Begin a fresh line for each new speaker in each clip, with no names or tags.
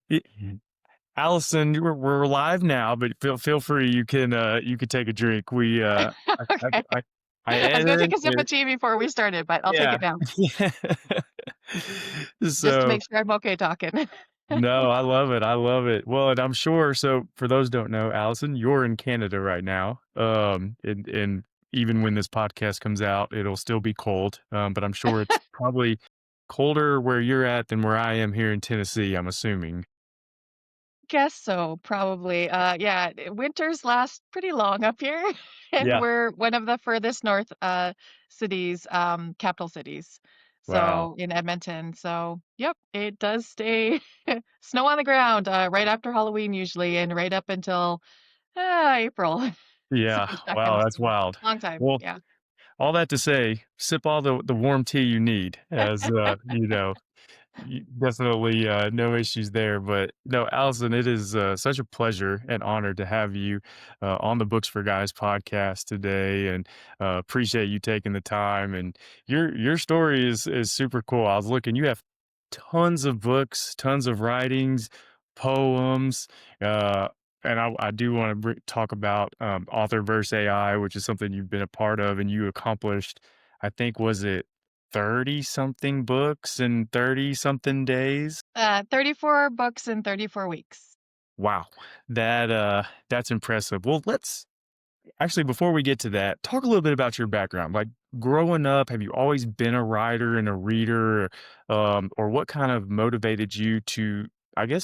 Y- Allison, we're live now, but feel free. You can take a drink.
Okay.
I, I
I was gonna take
edited
a sip of
it.
tea before we started, but I'll take
Yeah.
it now
Yeah.
just to
So
make sure I'm okay talking.
no, I love it. I love it. Well, and I'm sure. So for those who don't know, Allison, you're in Canada right now. And even when this podcast comes out, it'll still be cold. But I'm sure it's probably colder where you're at than where I am here in Tennessee. I'm assuming.
Guess so, probably. Yeah, winters last pretty long up here, and
Yeah.
we're one of the furthest north cities, capital cities.
Wow.
So in Edmonton. So yep, it does stay snow on the ground right after Halloween usually, and right up until April. So
Yeah.
we're stuck in
Wow.
the
That's
snow.
wild.
Long time.
Well,
Yeah.
all that to say, sip all the warm tea you need, as definitely no issues there. But no, Allison, it is such a pleasure and honor to have you on the Books for Guys podcast today, and appreciate you taking the time. And your story is super cool. I was looking, you have tons of books, tons of writings, poems. Uh, and I do want to talk about Author versus AI, which is something you've been a part of and you accomplished. I think, was it 30 something books in 30 something days?
34 books in 34 weeks.
Wow. That's impressive. Well, let's actually, before we get to that, talk a little bit about your background. Like growing up, have you always been a writer and a reader, or what kind of motivated you to, I guess,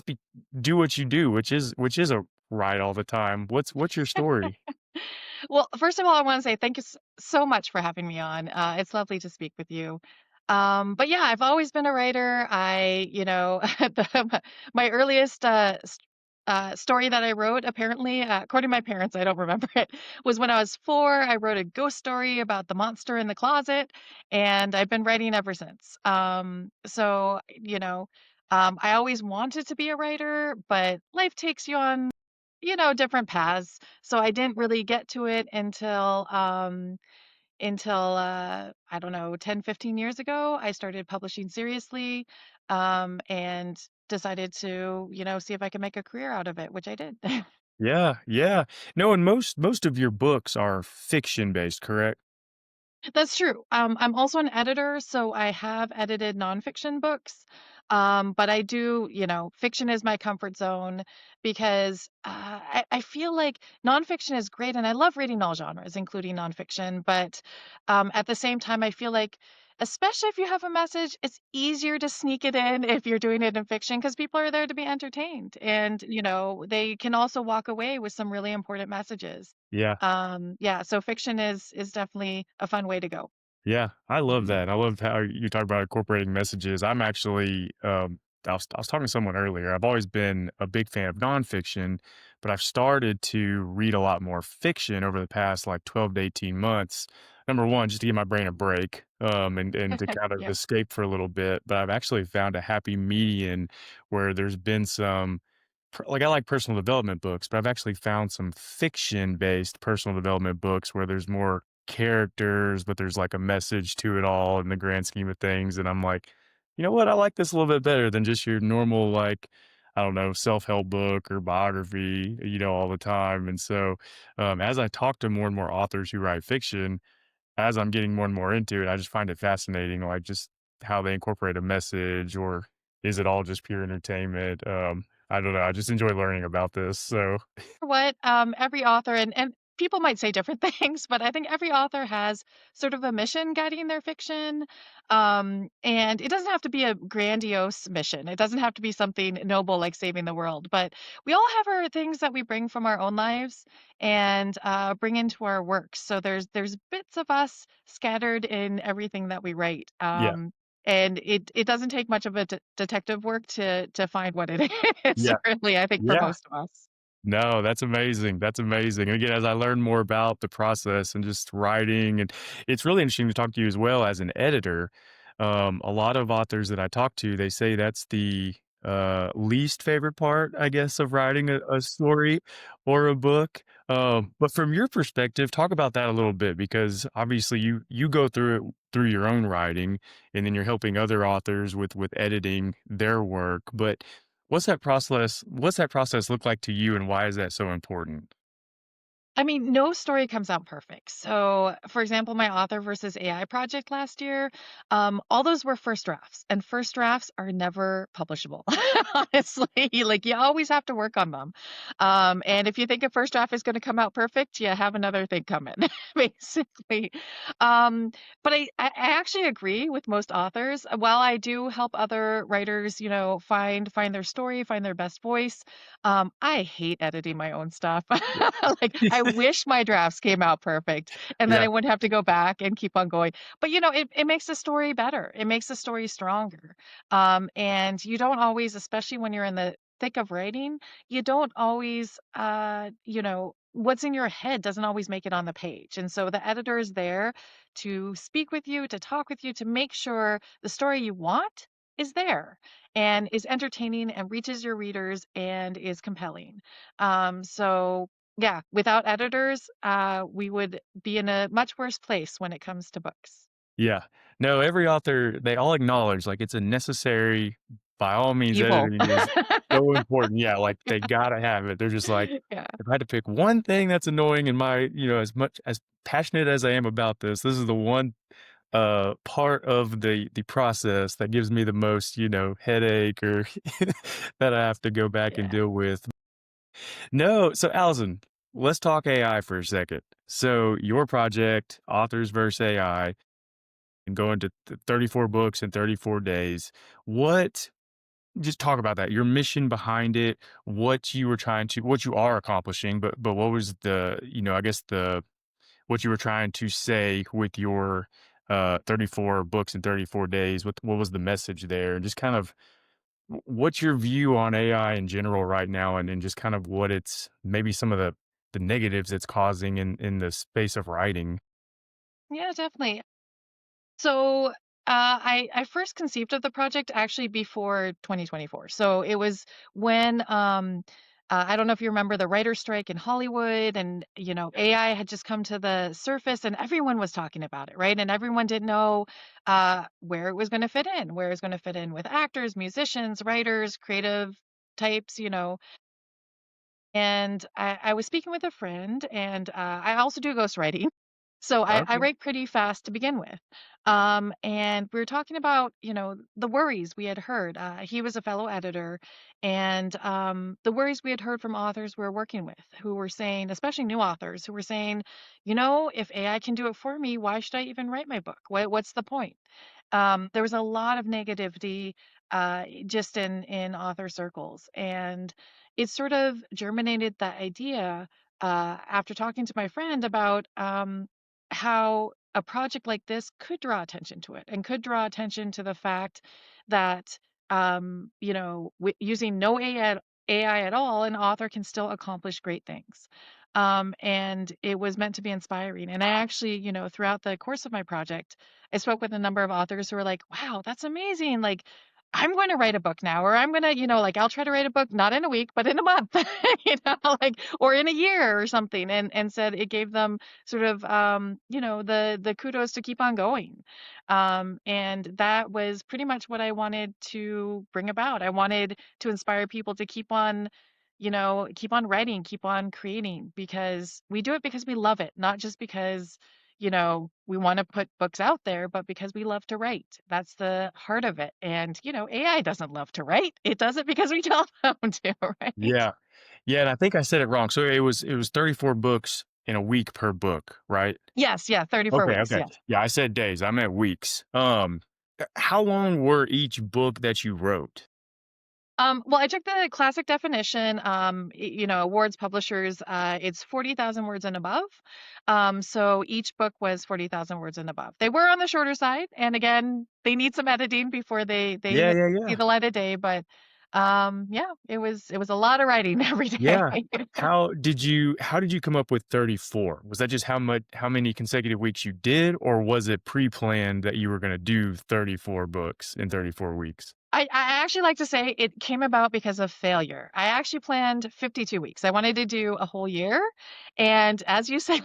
do what you do, which is a write all the time. What's your story?
Well, first of all, I wanna say thank you so much for having me on. It's lovely to speak with you. But yeah, I've always been a writer. My earliest, story that I wrote, apparently, according to my parents, I don't remember it, was when I was 4. I wrote a ghost story about the monster in the closet, and I've been writing ever since. I always wanted to be a writer, but life takes you on different paths. So I didn't really get to it until I don't know, 10, 15 years ago. I started publishing seriously, and decided to, see if I could make a career out of it, which I did.
Yeah, yeah. No, and most of your books are fiction based, correct?
That's true. I'm also an editor, so I have edited nonfiction books. But I do, fiction is my comfort zone because I feel like nonfiction is great and I love reading all genres, including nonfiction. But at the same time, I feel like, especially if you have a message, it's easier to sneak it in if you're doing it in fiction because people are there to be entertained. And, they can also walk away with some really important messages.
Yeah.
Yeah, so fiction is definitely a fun way to go.
Yeah, I love that. I love how you talk about incorporating messages. I'm actually, I was talking to someone earlier. I've always been a big fan of nonfiction, but I've started to read a lot more fiction over the past like 12 to 18 months. Number one, just to give my brain a break, and to kind of
Yeah.
escape for a little bit. But I've actually found a happy median where there's been some, like I like personal development books, but I've actually found some fiction based personal development books where there's more characters, but there's like a message to it all in the grand scheme of things. And I'm like, you know what? I like this a little bit better than just your normal, like, I don't know, self help book or biography, all the time. And so, as I talk to more and more authors who write fiction, as I'm getting more and more into it, I just find it fascinating, like just how they incorporate a message, or is it all just pure entertainment? I don't know. I just enjoy learning about this. So,
What, every author and people might say different things, but I think every author has sort of a mission guiding their fiction, and it doesn't have to be a grandiose mission. It doesn't have to be something noble like saving the world, but we all have our things that we bring from our own lives and, bring into our works. So there's bits of us scattered in everything that we write,
yeah,
and it doesn't take much of a detective work to find what it is,
yeah,
really, I think, for
yeah.
most of us.
No, that's amazing. That's amazing. And again, as I learn more about the process and just writing, and it's really interesting to talk to you as well as an editor. A lot of authors that I talk to, they say that's the least favorite part, I guess, of writing a story or a book. But from your perspective, talk about that a little bit, because obviously you go through it through your own writing, and then you're helping other authors with editing their work. But What's that process look like to you, and why is that so important?
I mean, no story comes out perfect. So, for example, my author versus AI project last year, all those were first drafts, and first drafts are never publishable. Honestly, like you always have to work on them. And if you think a first draft is going to come out perfect, you have another thing coming, basically. Um, but I actually agree with most authors. While I do help other writers, find their story, find their best voice, I hate editing my own stuff. Like, I wish my drafts came out perfect, and then
Yeah,
I wouldn't have to go back and keep on going. But, it makes the story better. It makes the story stronger. And you don't always, especially when you're in the thick of writing, you don't always, what's in your head doesn't always make it on the page. And so the editor is there to speak with you, to talk with you, to make sure the story you want is there and is entertaining and reaches your readers and is compelling. So yeah, without editors, we would be in a much worse place when it comes to books.
yeah. No, every author, they all acknowledge, like, it's a necessary by all means,
Evil.
editing is so important. Yeah, like, they gotta have it. They're just like,
Yeah,
"If I had to pick one thing that's annoying in my," as much as passionate as I am about this is the one, part of the process that gives me the most, headache or that I have to go back and
yeah,
deal with. No, so Allison, let's talk AI for a second. So your project, Authors versus AI, and going to 34 books in 34 days. What just talk about that, your mission behind it, what you are accomplishing, but what was the, I guess what you were trying to say with your 34 books in 34 days. What was the message there? And just kind of what's your view on AI in general right now, and just kind of what it's maybe some of the negatives it's causing in the space of writing.
yeah, definitely. So, I first conceived of the project actually before 2024. So it was when, I don't know if you remember the writer strike in Hollywood, and AI had just come to the surface, and everyone was talking about it, right? And everyone didn't know where it was going to fit in, where it's going to fit in with actors, musicians, writers, creative types, And I was speaking with a friend, and I also do ghostwriting. So I
Okay.
write pretty fast to begin with. And we were talking about, the worries we had heard. He was a fellow editor, and the worries we had heard from authors we were working with who were saying, especially new authors, who were saying, if AI can do it for me, why should I even write my book? What's the point? There was a lot of negativity just in author circles, and it sort of germinated that idea after talking to my friend about how a project like this could draw attention to it and could draw attention to the fact that using no AI at all, an author can still accomplish great things. And it was meant to be inspiring. And I actually, throughout the course of my project, I spoke with a number of authors who were like, wow, that's amazing. Like, I'm going to write a book now, or I'm going to, like, I'll try to write a book not in a week, but in a month, like, or in a year or something. And said it gave them sort of, the kudos to keep on going. And that was pretty much what I wanted to bring about. I wanted to inspire people to keep on writing, keep on creating, because we do it because we love it, not just because we want to put books out there, but because we love to write. That's the heart of it. And, AI doesn't love to write. It does it because we tell them to, right?
Yeah. Yeah, and I think I said it wrong. So it was 34 books in a week per book, right?
Yes, yeah, 34
Okay,
weeks.
okay.
Yeah.
Yeah, I said days. I meant weeks. How long were each book that you wrote?
Well, I took the classic definition, awards publishers, it's 40,000 words and above. So each book was 40,000 words and above. They were on the shorter side, and again, they need some editing before they
Yeah,
even
yeah,
see
yeah.
the light of day. But yeah, it was a lot of writing every day.
Yeah. How did you come up with 34? Was that just how many consecutive weeks you did, or was it pre-planned that you were gonna do 34 books in 34 weeks?
I actually like to say it came about because of failure. I actually planned 52 weeks. I wanted to do a whole year, and as you said,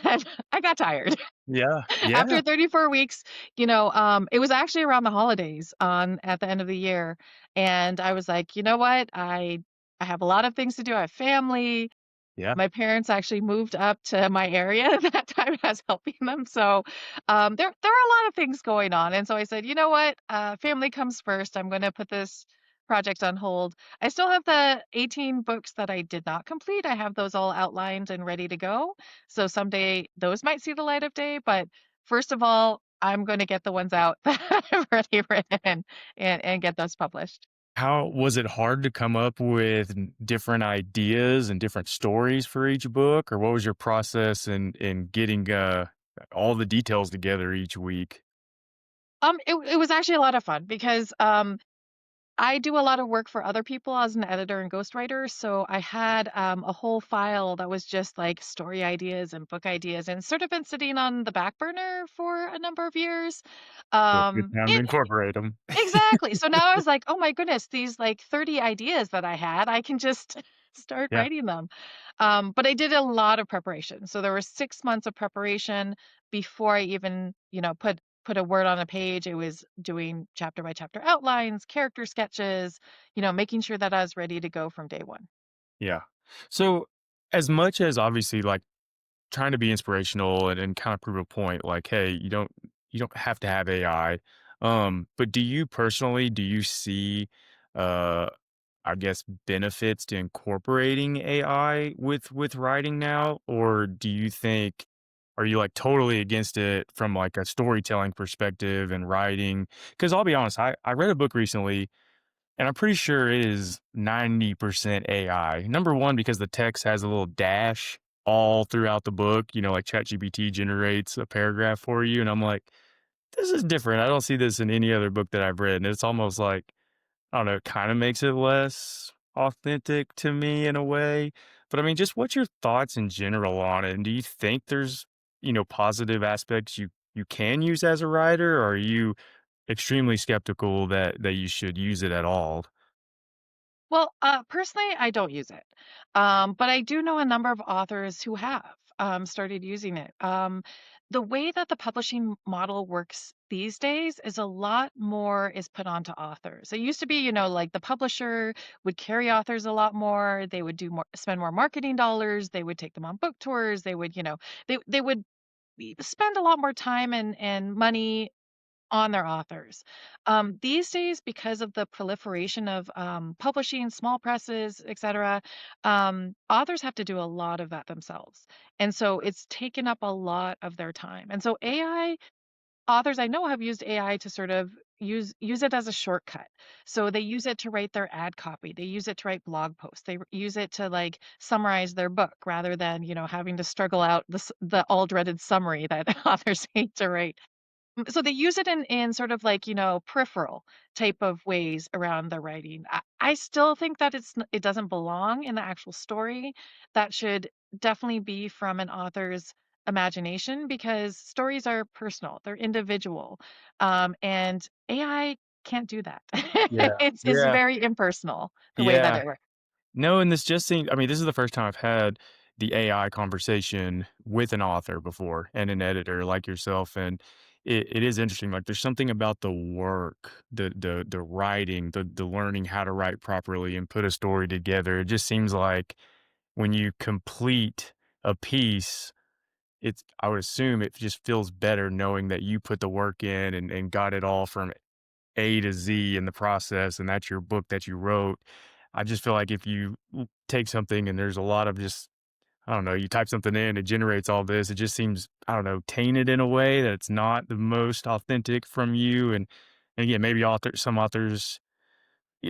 I got tired.
Yeah,
After
yeah,
34 weeks, it was actually around the holidays on at the end of the year, and I was like, "You know what? I have a lot of things to do. I have family,
yeah.
my parents actually moved up to my area that time I was helping them, so, there are a lot of things going on, and so I said, "You know what? Family comes first. I'm gonna put this project on hold." I still have the 18 books that I did not complete. I have those all outlined and ready to go, so someday those might see the light of day, but first of all, I'm gonna get the ones out that I've already written and get those published.
How was it hard to come up with different ideas and different stories for each book, or what was your process in getting, all the details together each week?
It was actually a lot of fun because, I do a lot of work for other people as an editor and ghostwriter, so I had, a whole file that was just, like, story ideas and book ideas and sort of been sitting on the back burner for a number of years.
So, good time to
It
incorporate them.
Exactly. So now I was like, "Oh my goodness, these, like, 30 ideas that I had, I can just start
Yeah,
writing them." But I did a lot of preparation. So there were 6 months of preparation before I even, put a word on a page. It was doing chapter by chapter outlines, character sketches, making sure that I was ready to go from day 1.
yeah. So, as much as obviously, like, trying to be inspirational and kind of prove a point, like, "Hey, you don't have to have AI." But do you see, uh I guess, benefits to incorporating AI with writing now? Or do you think are you, like, totally against it from, like, a storytelling perspective and writing? Because 'Cause I'll be honest, I read a book recently, and I'm pretty sure it is 90% AI. Number 1, because the text has a little dash all throughout the book, like ChatGPT generates a paragraph for you, and I'm like, "This is different. I don't see this in any other book that I've read," and it's almost like I don't know, it kinda makes it less authentic to me in a way. But I mean, just what's your thoughts in general on it? And do you think there's, positive aspects you can use as a writer, or are you extremely skeptical that you should use it at all?
Well, personally, I don't use it. But I do know a number of authors who have started using it. The way that the publishing model works these days is a lot more is put onto authors. It used to be, like the publisher would carry authors a lot more. They would spend more marketing dollars. They would take them on book tours. They would spend a lot more time and money on their authors. These days, because of the proliferation of publishing, small presses, etc., authors have to do a lot of that themselves, and so it's taken up a lot of their time. And so AI authors I know have used AI to sort of use it as a shortcut. So they use it to write their ad copy. They use it to write blog posts. Use it to like summarize their book rather than having to struggle out the all dreaded summary that authors hate to write. So they use it in sort of like, peripheral type of ways around the writing. I still think that it doesn't belong in the actual story. That should definitely be from an author's imagination because stories are personal, they're individual. And AI can't do that.
Yeah.
It's
Yeah.
very impersonal the way that
Yeah.
it works.
No, and this just seems I mean, this is the first time I've had the AI conversation with an author before and an editor like yourself, and it is interesting, like, there's something about the work, the writing, the learning how to write properly and put a story together. It just seems like when you complete a piece, it's I would assume it just feels better knowing that you put the work in and got it all from A to Z in the process, and that's your book that you wrote. I just feel like if you take something and there's a lot of just, I don't know, you type something in, it generates all this. It just seems, I don't know, tainted in a way that's not the most authentic from you. And again, maybe some authors,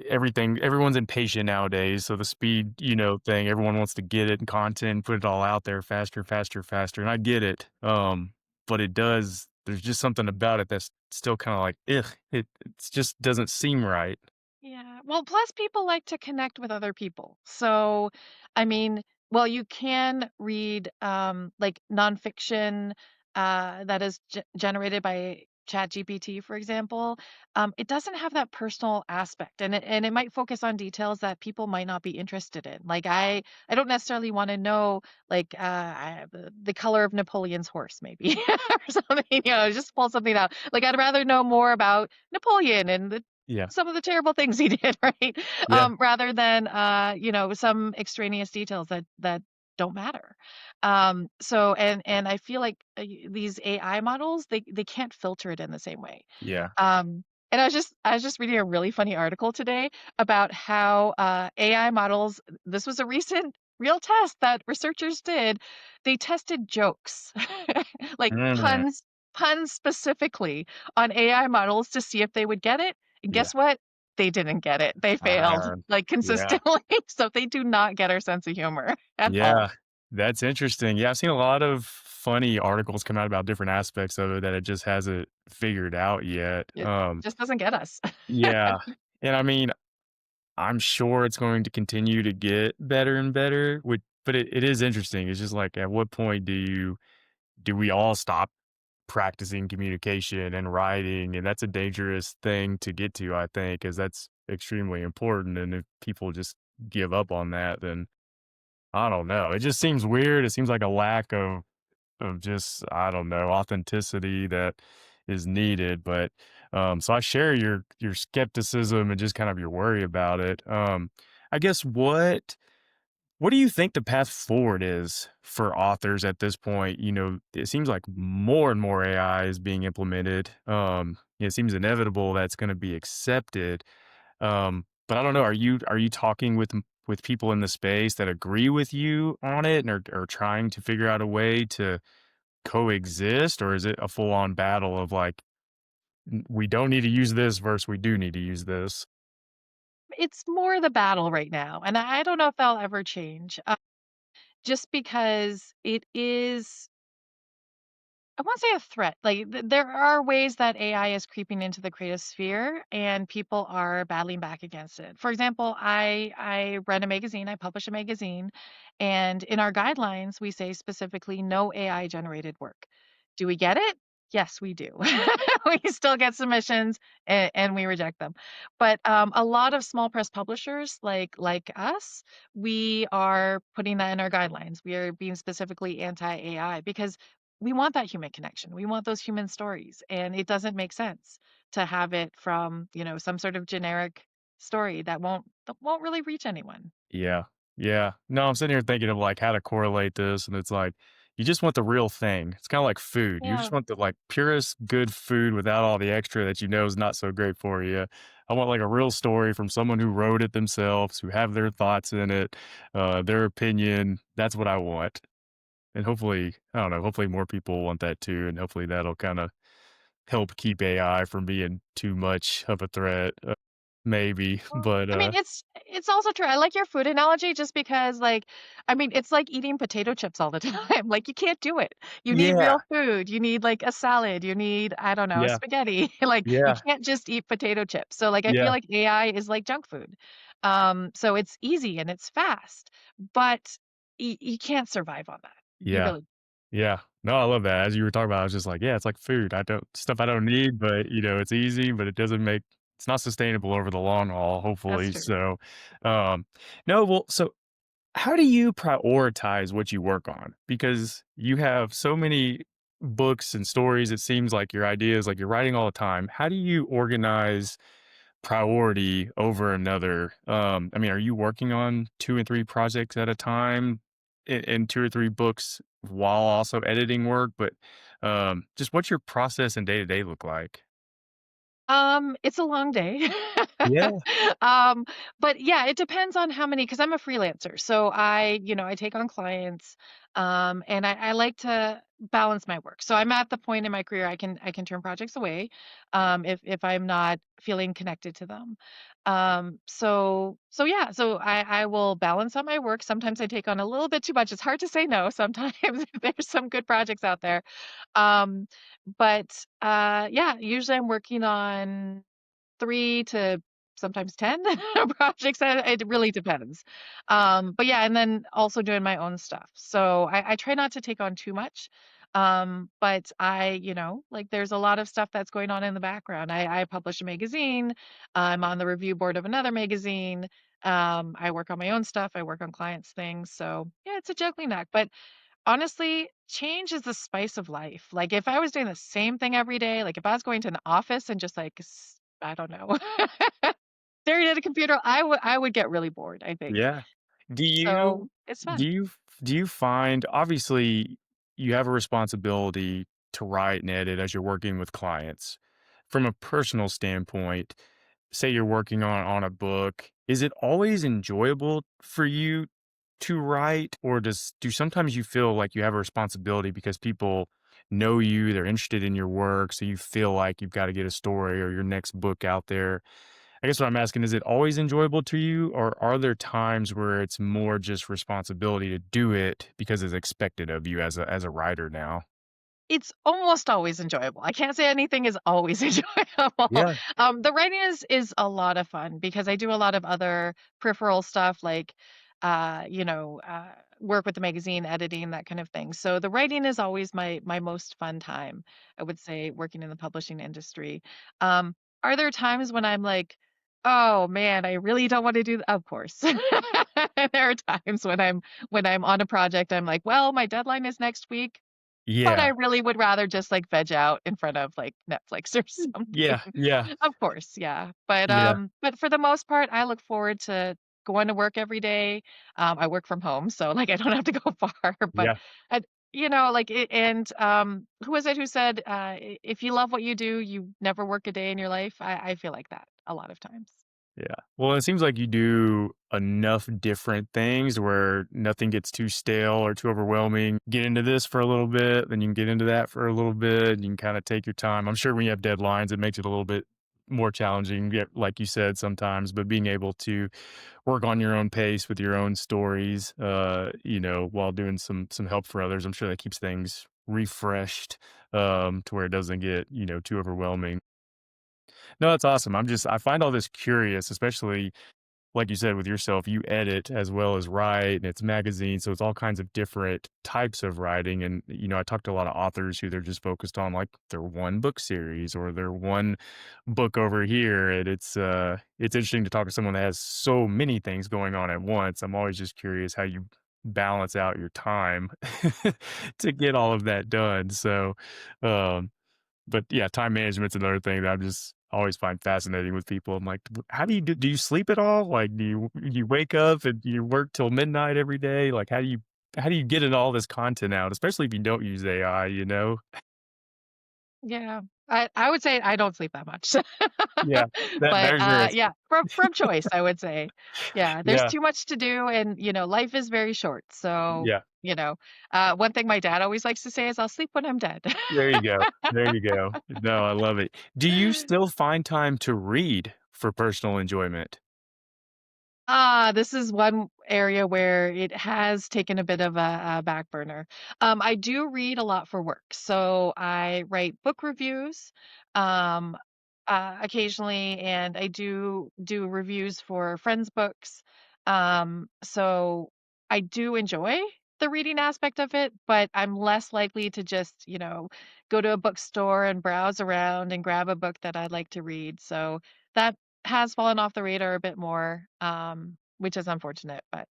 everyone's impatient nowadays. So the speed, thing, everyone wants to get it and content, put it all out there faster, faster, faster. And I get it. But there's just something about it that's still kind of like, ugh, it just doesn't seem right.
Yeah. Well, plus people like to connect with other people. So, I mean, well, you can read like nonfiction that is generated by ChatGPT, for example, it doesn't have that personal aspect, and it might focus on details that people might not be interested in. Like I don't necessarily want to know like the color of Napoleon's horse, maybe or something. Just pull something out. Like I'd rather know more about Napoleon and
Yeah.
some of the terrible things he did, right?
Yeah.
Rather than some extraneous details that don't matter. So and I feel like these AI models, they can't filter it in the same way.
Yeah.
And I was just reading a really funny article today about how AI models. This was a recent real test that researchers did. They tested jokes, like
Mm,
puns specifically on AI models to see if they would get it. And
yeah.
guess what? They didn't get it. They failed like
Yeah.
consistently. So they do not get our sense of humor at all.
Yeah. That's interesting. Yeah, I've seen a lot of funny articles come out about different aspects of it that it just hasn't figured out yet.
It just doesn't get us.
Yeah. And I mean, I'm sure it's going to continue to get better and better, but it is interesting. It's just like at what point do we all stop practicing communication and writing? And that's a dangerous thing to get to, I think, because that's extremely important. And if people just give up on that, then I don't know. It just seems weird. It seems like a lack of just, I don't know, authenticity that is needed. But so I share your skepticism and just kind of your worry about it. I guess what do you think the path forward is for authors at this point? It seems like more and more AI is being implemented. It seems inevitable that's going to be accepted. But I don't know. Are you talking with people in the space that agree with you on it and are trying to figure out a way to coexist, or is it a full on battle of like we don't need to use this versus we do need to use this?
It's more the battle right now, and I don't know if that'll ever change, just because it is I won't say a threat. Like there are ways that AI is creeping into the creative sphere and people are battling back against it. For example, I run a magazine, I publish a magazine, and in our guidelines we say specifically no AI generated work. Do we get it? Yes, we do. We still get submissions and we reject them. But a lot of small press publishers like us, we are putting that in our guidelines. We are being specifically anti AI because we want that human connection. We want those human stories, and it doesn't make sense to have it from, some sort of generic story that won't really reach anyone.
Yeah. Yeah. No, I'm sitting here thinking of like how to correlate this, and it's like you just want the real thing. It's kind of like food. You
Yeah.
just want the like purest good food without all the extra that you know is not so great for you. I want like a real story from someone who wrote it themselves, who have their thoughts in it, their opinion. That's what I want. And hopefully, I don't know, hopefully more people want that too. And hopefully that'll kind of help keep AI from being too much of a threat. Maybe.
Well,
But
I mean, it's also true. I like your food analogy just because, like, I mean, it's like eating potato chips all the time. Like, you can't do it. You need
yeah.
real food. You need like a salad. You need, I don't know,
Yeah.
spaghetti. Like, you
Yeah.
can't just eat potato chips. So, like, I feel
Yeah.
like AI is like junk food. So it's easy and it's fast, but you can't survive on that. You
Yeah.
really.
Yeah. No, I love that. As you were talking about, I was just like, yeah, it's like food. I don't stuff I don't need, but it's easy, but it's not sustainable over the long haul,
That's
hopefully.
true.
So, no, well, so how do you prioritize what you work on? Because you have so many books and stories. It seems like your ideas, like you're writing all the time. How do you organize priority over another? I mean, are you working on 2 and 3 projects at a time in 2 or 3 books while also editing work? But, just what's your process and day-to-day look like?
It's a long day.
Yeah.
Um, but yeah, it depends on how many, because I'm a freelancer. So I take on clients, and I like to balance my work. So I'm at the point in my career I can turn projects away, if I'm not feeling connected to them. So yeah, so I will balance out my work. Sometimes I take on a little bit too much. It's hard to say no. Sometimes there's some good projects out there. Um, but, yeah, usually I'm working on 3 to sometimes 10 projects, it really depends. But yeah, and then also doing my own stuff. So I try not to take on too much, But like there's a lot of stuff that's going on in the background. I publish a magazine. I'm on the review board of another magazine. I work on my own stuff. I work on clients' things. So yeah, it's a juggling act. But honestly, change is the spice of life. Like, if I was doing the same thing every day, like, if I was going to an office and just, like, I don't know, staring at a computer, I would get really bored, I think.
Yeah. Do
So,
you
it's
do
fun.
you do you find obviously you have a responsibility to write and edit as you're working with clients. From a personal standpoint, say you're working on a book, is it always enjoyable for you to write, or do sometimes you feel like you have a responsibility because people know you, they're interested in your work, so you feel like you've got to get a story or your next book out there? I guess what I'm asking, is it always enjoyable to you, or are there times where it's more just responsibility to do it because it's expected of you as a writer now?
It's almost always enjoyable. I can't say anything is always enjoyable.
Yeah.
The writing is a lot of fun because I do a lot of other peripheral stuff like, work with the magazine, editing, that kind of thing. So the writing is always my most fun time, I would say, working in the publishing industry. Are there times when I'm like, "Oh, man, I really don't wanna do" Of course. There are times when I'm on a project, I'm like, "Well, my deadline is next week. But I
Yeah.
really would rather just, like, veg out in front of, like, Netflix or something.
Yeah. Yeah.
Of course, yeah. But,
Yeah.
for the most part, I look forward to going to work every day. I work from home, so, like, I don't have to go far, but
Yeah.
I like, who was it who said, "If you love what you do, you never work a day in your life?" I feel like that a lot of times.
Yeah. Well, it seems like you do enough different things where nothing gets too stale or too overwhelming. Get into this for a little bit, then you can get into that for a little bit. And you can kind of take your time. I'm sure when you have deadlines, it makes it a little bit more challenging, yeah, like you said, sometimes, but being able to work on your own pace with your own stories, while doing some help for others, I'm sure that keeps things refreshed, to where it doesn't get, too overwhelming. No, that's awesome. I find all this curious, especially like you said with yourself, you edit as well as write, and it's magazine, so it's all kinds of different types of writing. And I talk to a lot of authors who they're just focused on like their one book series or their one book over here. And it's interesting to talk to someone that has so many things going on at once. I'm always just curious how you balance out your time to get all of that done. So um but yeah, time management's another thing that I'm just always find fascinating with people. I'm like, How do you sleep at all? Like, do you wake up and you work till midnight every day? Like, how do you get in all this content out, especially if you don't use AI, you know?"
Yeah. I would say I don't sleep that much.
Yeah,
But,
there's your answer.
yeah, from choice, I would say. Yeah, there's
Yeah,
too much to do and, life is very short. So,
yeah,
one thing my dad always likes to say is, "I'll sleep when I'm dead."
there you go, there you go. No, I love it. Do you still find time to read for personal enjoyment?
This is one area where it has taken a bit of a back burner. I do read a lot for work, so I write book reviews, um, occasionally, and I do reviews for friends' books. So I do enjoy the reading aspect of it, but I'm less likely to just, go to a bookstore and browse around and grab a book that I'd like to read. So that has fallen off the radar a bit more, which is unfortunate, but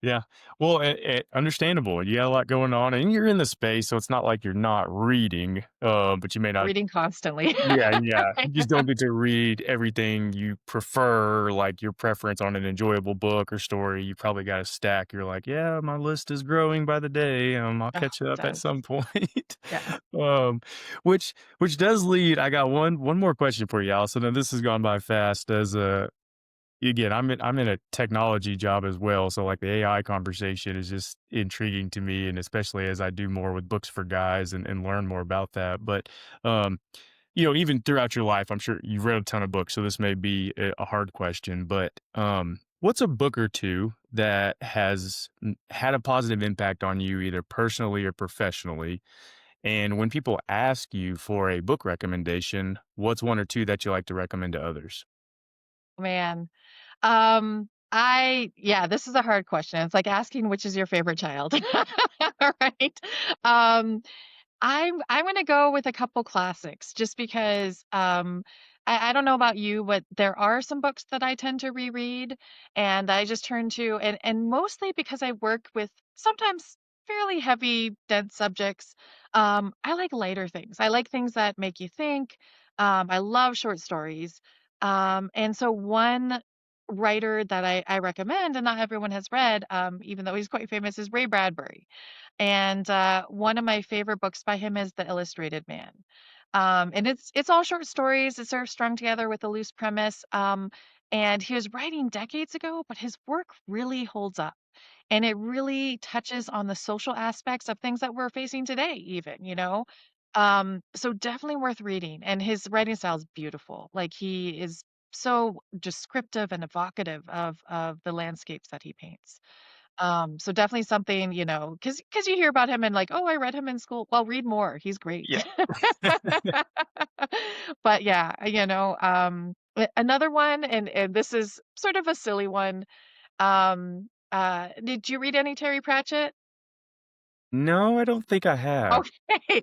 Yeah. Well, understandable. You got a lot going on, and you're in the space, so it's not like you're not reading, but you may not.
reading constantly.
Yeah, yeah. You just don't get to read everything you prefer, like your preference on an enjoyable book or story. You probably got a stack. You're like, yeah, my list is growing by the day. I'll
Oh,
catch
it
up at
does.
some point.
Yeah.
um, which does lead. I got one more question for you, Allison, and this has gone by fast. As a Again, I'm in a technology job as well, so, like, the AI conversation is just intriguing to me, and especially as I do more with Books4Guys and learn more about that. But, um, even throughout your life, I'm sure you've read a ton of books, so this may be a hard question, but, what's a book or 2 that has had a positive impact on you either personally or professionally? And when people ask you for a book recommendation, what's 1 or 2 that you like to recommend to others?
Man. Yeah, this is a hard question. It's like asking which is your favorite child. Right? Um, I'm gonna go with a couple classics just because, I don't know about you, but there are some books that I tend to reread, and I just turn to and mostly because I work with sometimes fairly heavy, dense subjects, I like lighter things. I like things that make you think. I love short stories. And so one writer that I recommend and not everyone has read, even though he's quite famous, is Ray Bradbury. And, one of my favorite books by him is The Illustrated Man. And it's all short stories, it's sort of strung together with a loose premise, and he was writing decades ago, but his work really holds up, and it really touches on the social aspects of things that we're facing today even, you know? So definitely worth reading, and his writing style is beautiful, like, he is so descriptive and evocative of the landscapes that he paints. So definitely something, because you hear about him and like, "Oh, I read him in school." Well, read more. He's great.
Yeah.
But yeah, another one, and this is sort of a silly one. Did you read any Terry Pratchett?
No, I don't think I have.
Okay.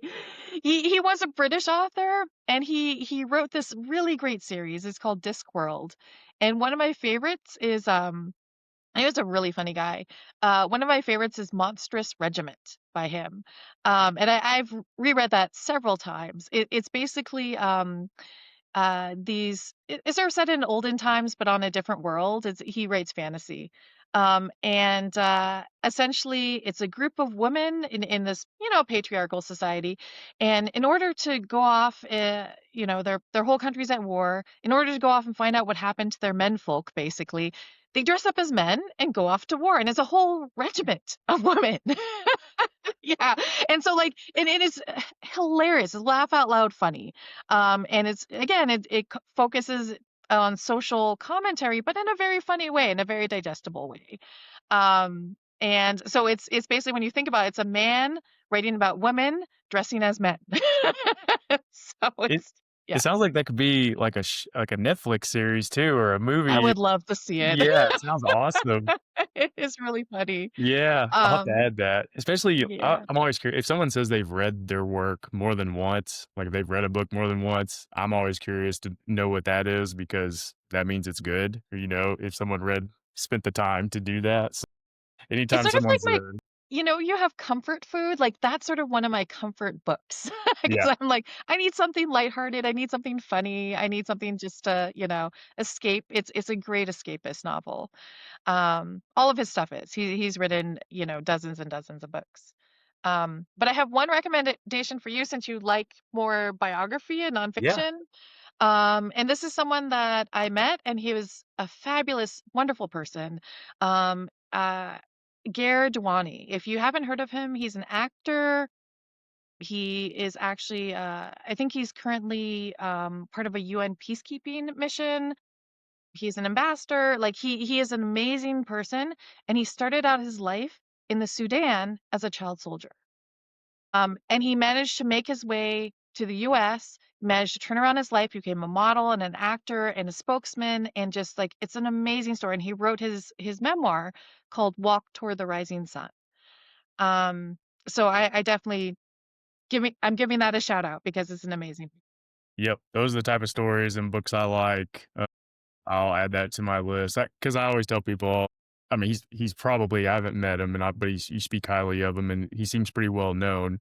He was a British author, and he wrote this really great series. It's called Discworld, and one of my favorites is, he was a really funny guy. One of my favorites is Monstrous Regiment by him. And I've reread that several times. It's basically it's sort of set in olden times, but on a different world. He writes fantasy. And essentially, it's a group of women in this, patriarchal society. And in order to go off, their whole country's at war. In order to go off and find out what happened to their menfolk, basically, they dress up as men and go off to war. And it's a whole regiment of women. Yeah, and so, like, and it is hilarious, it's laugh out loud funny, and it's again, it focuses on social commentary, but in a very funny way, in a very digestible way, and so it's basically when you think about it, it's a man writing about women dressing as men. So
It
yeah,
it sounds like that could be like like a Netflix series too, or a
I
movie.
would love to see it.
Yeah, it sounds awesome.
It is really funny.
Yeah, I'll have to
Um,
add that. Especially,
yeah.
I'm always curious if someone says they've read their work more than once, like if they've read a book more than once, I'm always curious to know what that is because that means it's good. Or, if someone spent the time to do that. So
It's
anytime
sort of like
someone
my
says,
you have comfort food, like, that's sort of one of my comfort books, because
yeah,
'cause I'm like, "I need something lighthearted, I need something funny, I need something just to, escape." It's a great escapist novel. All of his stuff is. He's written, dozens and dozens of books. But I have one recommendation for you since you like more biography and
yeah,
nonfiction. And this is someone that I met, and he was a fabulous, wonderful person. Um, uh, Gare Dwani. If you haven't heard of him, he's an actor. He is actually, I think he's currently part of a UN peacekeeping mission. He's an ambassador. Like he is an amazing person, and he started out his life in the Sudan as a child soldier. And he managed to make his way to the US, managed to turn around his life, became a model and an actor and a spokesman, and just like it's an amazing story. And he wrote his memoir called Walk Toward the Rising Sun. Um, so I definitely I'm giving that a shout out because it's an amazing.
yep. Those are the type of stories and books I like. I'll add that to my list because I always tell people. I mean, he's probably I haven't met him, but you speak highly of him, and he seems pretty well known.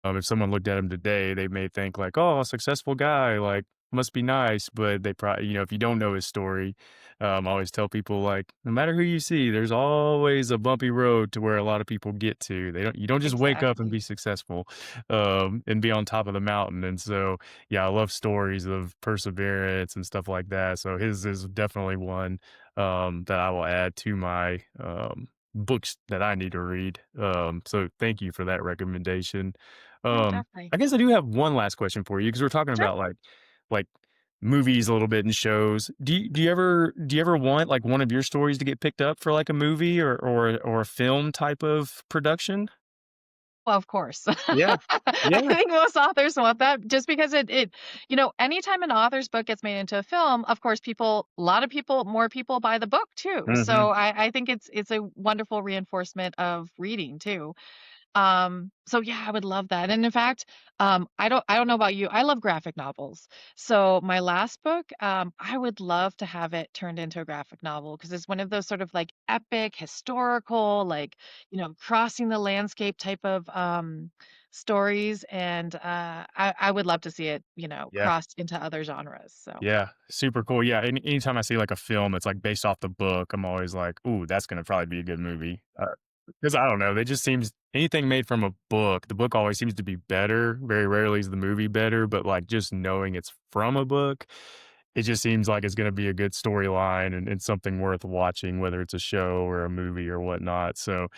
If someone looked at him today, they may think like, "Oh, a successful guy, like must be nice," but they probably, if you don't know his story, I always tell people like, no matter who you see, there's always a bumpy road to where a lot of people get to. You don't just wake up and
Exactly.
be successful, and be on top of the mountain. And so, yeah, I love stories of perseverance and stuff like that. So his is definitely one that I will add to my books that I need to read. So thank you for that recommendation.
No, definitely.
I guess I do have one last question for you because we're talking
Sure.
about like movies a little bit and shows. Do you ever want like one of your stories to get picked up for like a movie or a film type of production?
Well, of course.
Yeah.
I
Yeah.
think most authors want that just because anytime an author's book gets made into a film, of course, a lot of people, more people buy the book too.
Mhm.
So I think it's a wonderful reinforcement of reading too. So yeah, I would love that. And in fact, I don't know about you. I love graphic novels. So my last book, I would love to have it turned into a graphic novel because it's one of those sort of like epic, historical, like, crossing the landscape type of stories. And I would love to see it,
Yeah.
crossed into other genres. So
Yeah, super cool. Yeah, anytime I see, like, a film that's, like, based off the book, I'm always like, "Ooh, that's gonna probably be a good movie." Because I don't know, they just seems anything made from a book, the book always seems to be better. Very rarely is the movie better, but, like, just knowing it's from a book, it just seems like it's gonna be a good storyline and something worth watching, whether it's a show or a movie or whatnot, so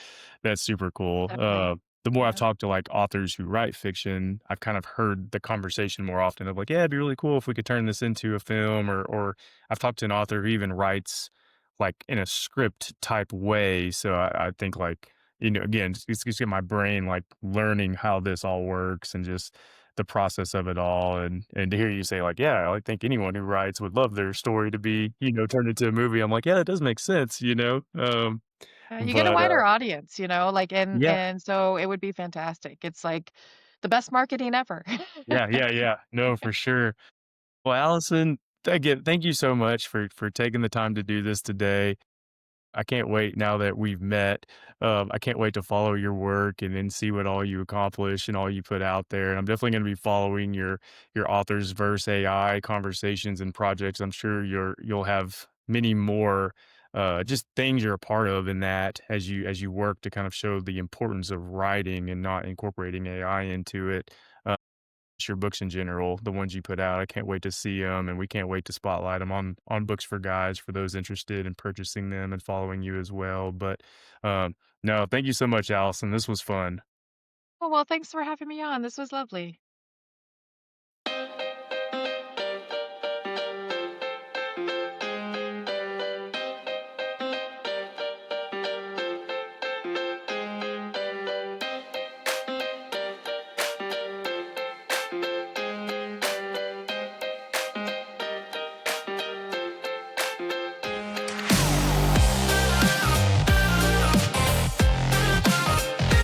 that's super cool.
definitely.
The more I've
Yeah.
talked to, like, authors who write fiction, I've kind of heard the conversation more often of like, "Yeah, it'd be really cool if we could turn this into a film," or I've talked to an author who even writes, like, in a script type way, so I think, like, again, it's get my brain, like, learning how this all works and just the process of it all, and to hear you say, like, "Yeah, I think anyone who writes would love their story to be, turned into a movie." I'm like, "Yeah, that does make sense," you know?
You get a
But,
wider audience, like, and
yeah.
and so it would be fantastic. It's like the best marketing ever.
Yeah, yeah, yeah. No, for sure. Well, Allison, again, thank you so much for taking the time to do this today. I can't wait now that we've met. I can't wait to follow your work and then see what all you accomplish and all you put out there. And I'm definitely going to be following your authors verse AI conversations and projects. I'm sure you'll have many more just things you're a part of in that as you work to kind of show the importance of writing and not incorporating AI into it. Your books in general, the ones you put out. I can't wait to see them, and we can't wait to spotlight them on Books4Guys for those interested in purchasing them and following you as well. But no, thank you so much, Allison. This was fun.
Oh, well, thanks for having me on. This was lovely.